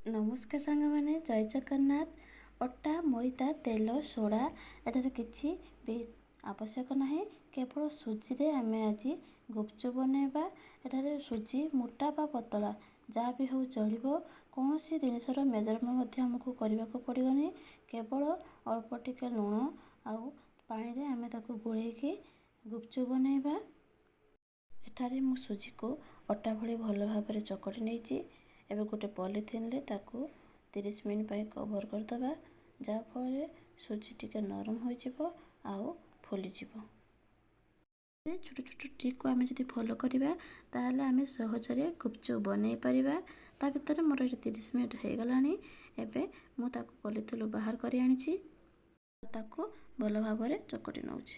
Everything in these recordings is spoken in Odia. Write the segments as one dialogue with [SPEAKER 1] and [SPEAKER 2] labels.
[SPEAKER 1] ନମସ୍କାର ସାଙ୍ଗମାନେ, ଜୟ ଜଗନ୍ନାଥ। ଅଟା, ମଇଦା, ତେଲ, ସୋଡ଼ା ଏଠାରେ କିଛି ବି ଆବଶ୍ୟକ ନାହିଁ। କେବଳ ସୁଜିରେ ଆମେ ଆଜି ଗୁପଚୁପ୍ ବନେଇବା। ଏଠାରେ ସୁଜି ମୋଟା ବା ପତଳା ଯାହା ବି ହେଉ ଚଳିବ। କୌଣସି ଜିନିଷର ମେଜରମେଣ୍ଟ ମଧ୍ୟ ଆମକୁ କରିବାକୁ ପଡ଼ିବନି। କେବଳ ଅଳ୍ପ ଟିକେ ଲୁଣ ଆଉ ପାଣିରେ ଆମେ ତାକୁ ଗୋଳେଇକି ଗୁପଚୁପ୍ ବନେଇବା। ଏଠାରେ ମୁଁ ସୁଜିକୁ ଅଟା ଭଳି ଭଲ ଭାବରେ ଚକଟି ନେଇଛି। ଏବେ ଗୋଟେ ପଲିଥିନରେ ତାକୁ 30 ମିନିଟ୍ ପାଇଁ କଭର୍ କରିଦେବା, ଯାହାଫଳରେ ସୁଜି ଟିକେ ନରମ ହୋଇଯିବ ଆଉ ଫୁଲିଯିବ। ଛୋଟ ଛୋଟ ଟ୍ରିକ୍କୁ ଆମେ ଯଦି ଫଲୋ କରିବା ତାହେଲେ ଆମେ ସହଜରେ ଗୁପଚୁପ୍ ବନେଇ ପାରିବା। ତା ଭିତରେ ମୋର ଏଠି 30 ମିନିଟ୍ ହେଇଗଲାଣି। ଏବେ ମୁଁ ତାକୁ ପଲିଥିନରୁ ବାହାର କରି ଆଣିଛି, ତାକୁ ଭଲ ଭାବରେ ଚକଟି ନେଉଛି।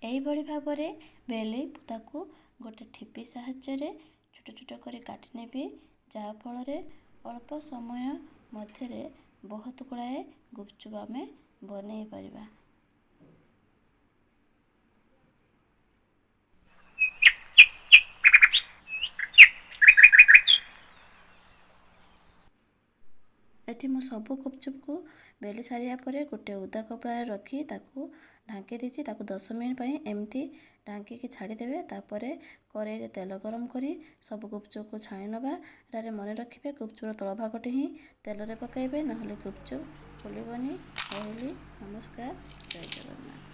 [SPEAKER 1] ଏହିଭଳି ଭାବରେ ବେଲି ତାକୁ ଗୋଟେ ଠିପି ସାହାଯ୍ୟରେ ଛୋଟ ଛୋଟ କରି କାଟି ନେବି, ଯାହାଫଳରେ ଅଳ୍ପ ସମୟ ମଧ୍ୟରେ ବହୁତ ଗୁଡ଼ାଏ ଗୁପଚୁପ୍ ଆମେ ବନେଇ ପାରିବା। ଏଠି ମୁଁ ସବୁ ଗୁପଚୁପ୍କୁ ବେଲି ସାରିବା ପରେ ଗୋଟେ ଓଦା କପଡ଼ାରେ ରଖି ତାକୁ ଢାଙ୍କି ଦେଇଛି। ତାକୁ 10 ମିନିଟ୍ ପାଇଁ ଏମିତି ଢାଙ୍କିକି ଛାଡ଼ିଦେବେ। ତାପରେ କଡ଼େଇରେ ତେଲ ଗରମ କରି ସବୁ ଗୁପଚୁପ୍କୁ ଛାଣି ନେବା। ଏଠାରେ ମନେ ରଖିବେ, ଗୁପଚୁପ୍ର ତଳ ଭାଗଟି ହିଁ ତେଲରେ ପକାଇବେ, ନହେଲେ ଗୁପଚୁପ୍ ଫୁଲିବନି। ରହିଲି, ନମସ୍କାର, ଜୟ ଜଗନ୍ନାଥ।